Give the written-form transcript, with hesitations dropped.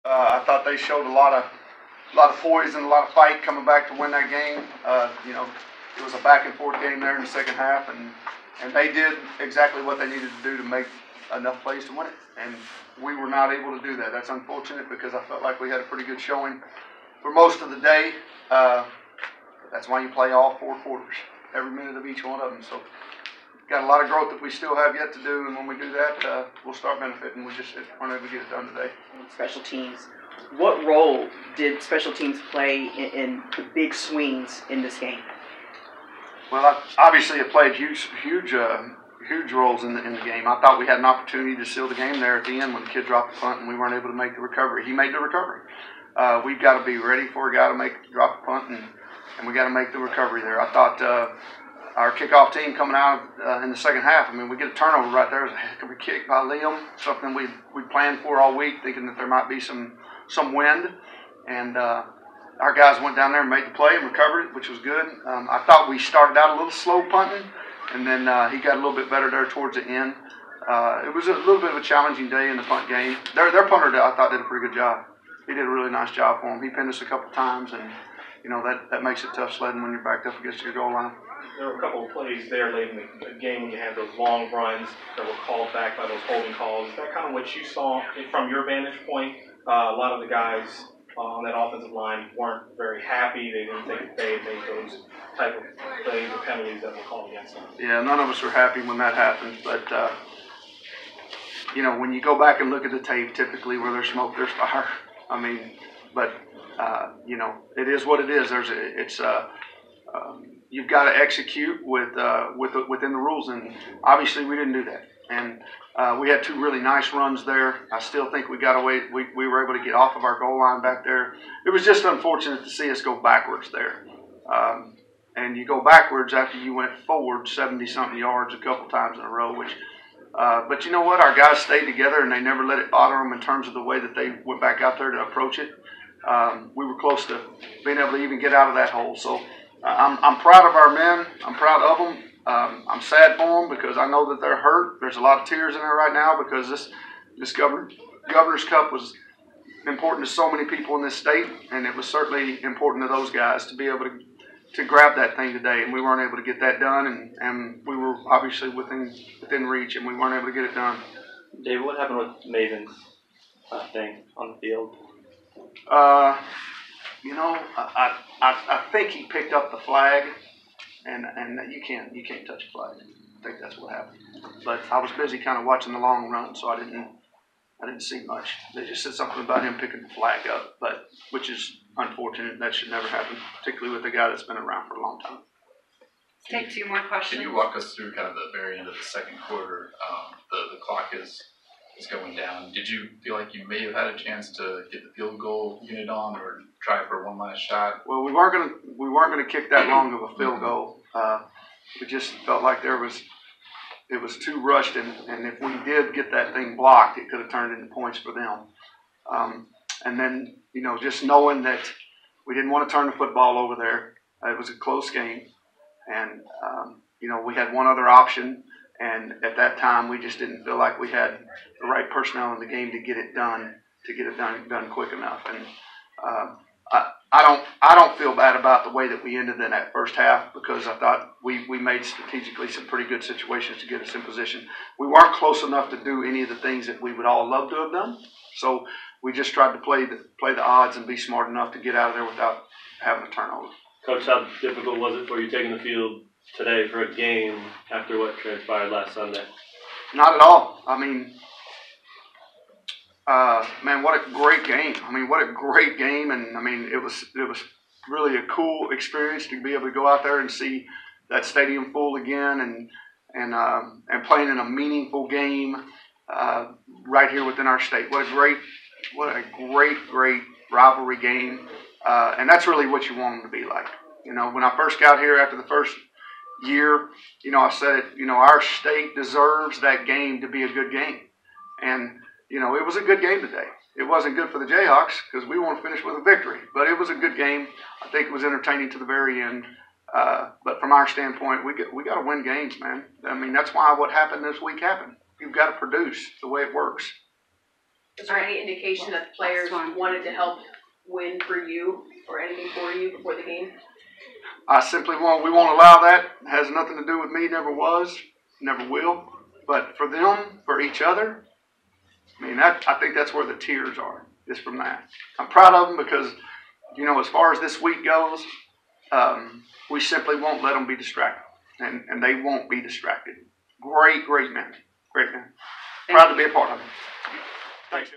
I thought they showed a lot of poise and a lot of fight coming back to win that game. It was a back and forth game there in the second half, and they did exactly what they needed to do to make enough plays to win it. And we were not able to do that. That's unfortunate because I felt like we had a pretty good showing for most of the day. That's why you play all 4 quarters, every minute of each one of them. So got a lot of growth that we still have yet to do, and when we do that, we'll start benefiting. We just weren't able to get it done today. Special teams. What role did special teams play in the big swings in this game? Well, obviously it played huge roles in the game. I thought we had an opportunity to seal the game there at the end when the kid dropped the punt and we weren't able to make the recovery. He made the recovery. We've got to be ready for a guy to drop the punt, and we got to make the recovery there. I thought our kickoff team coming out in the second half, we get a turnover right there. It was a heck of a kick by Liam, something we planned for all week, thinking that there might be some wind. And our guys went down there and made the play and recovered it, which was good. I thought we started out a little slow punting, and then he got a little bit better there towards the end. It was a little bit of a challenging day in the punt game. Their punter, I thought, did a pretty good job. He did a really nice job for him. He pinned us a couple times, and that makes it tough sledding when you're backed up against your goal line. There were a couple of plays there late in the game when you had those long runs that were called back by those holding calls. Is that kind of what you saw from your vantage point? A lot of the guys on that offensive line weren't very happy. They didn't think they had made those type of plays or penalties that were called against them. Yeah, none of us are happy when that happens. But, when you go back and look at the tape, typically where there's smoke, there's fire. It is what it is. You've got to execute within the rules, and obviously we didn't do that. And we had 2 really nice runs there. I still think we got away. We were able to get off of our goal line back there. It was just unfortunate to see us go backwards there. And you go backwards after you went forward 70-something yards a couple times in a row. But you know what? Our guys stayed together, and they never let it bother them in terms of the way that they went back out there to approach it. We were close to being able to even get out of that hole. So I'm proud of our men. I'm proud of them. I'm sad for them because I know that they're hurt. There's a lot of tears in there right now because this Governor's Cup was important to so many people in this state, and it was certainly important to those guys to be able to grab that thing today, and we weren't able to get that done, and we were obviously within reach, and we weren't able to get it done. David, what happened with Maven's thing on the field? I think he picked up the flag, and you can't touch a flag. I think that's what happened. But I was busy kind of watching the long run, so I didn't see much. They just said something about him picking the flag up, which is unfortunate. That should never happen, particularly with a guy that's been around for a long time. Take 2 more questions. Can you walk us through kind of the very end of the second quarter? The clock is going down. Did you feel like you may have had a chance to get the field goal unit on, or try for one last shot? Well, we weren't gonna kick that long of a field goal. We just felt like it was too rushed, and if we did get that thing blocked, it could have turned into points for them. And then just knowing that we didn't want to turn the football over there. It was a close game, and we had one other option. And at that time, we just didn't feel like we had the right personnel in the game to get it done done quick enough. And I don't feel bad about the way that we ended in that first half because I thought we made strategically some pretty good situations to get us in position. We weren't close enough to do any of the things that we would all love to have done. So we just tried to play the odds and be smart enough to get out of there without having a turnover. Coach, how difficult was it for you taking the field today for a game after what transpired last Sunday? Not at all. Man, what a great game. What a great game. And, it was really a cool experience to be able to go out there and see that stadium full again and playing in a meaningful game right here within our state. What a great rivalry game. And that's really what you want them to be like. When I first got here after the first year, I said, our state deserves that game to be a good game. And, it was a good game today. It wasn't good for the Jayhawks because we want to finish with a victory, but it was a good game. I think it was entertaining to the very end. But from our standpoint, we got to win games, man. That's why what happened this week happened. You've got to produce the way it works. Is there any indication that the players wanted to help win for you or anything for you before the game? We won't allow that. It has nothing to do with me, never was, never will. But for them, for each other, I think that's where the tears are, is from that. I'm proud of them because, as far as this week goes, we simply won't let them be distracted. And they won't be distracted. Great men. Great men. Proud to be a part of it. Thanks, y'all.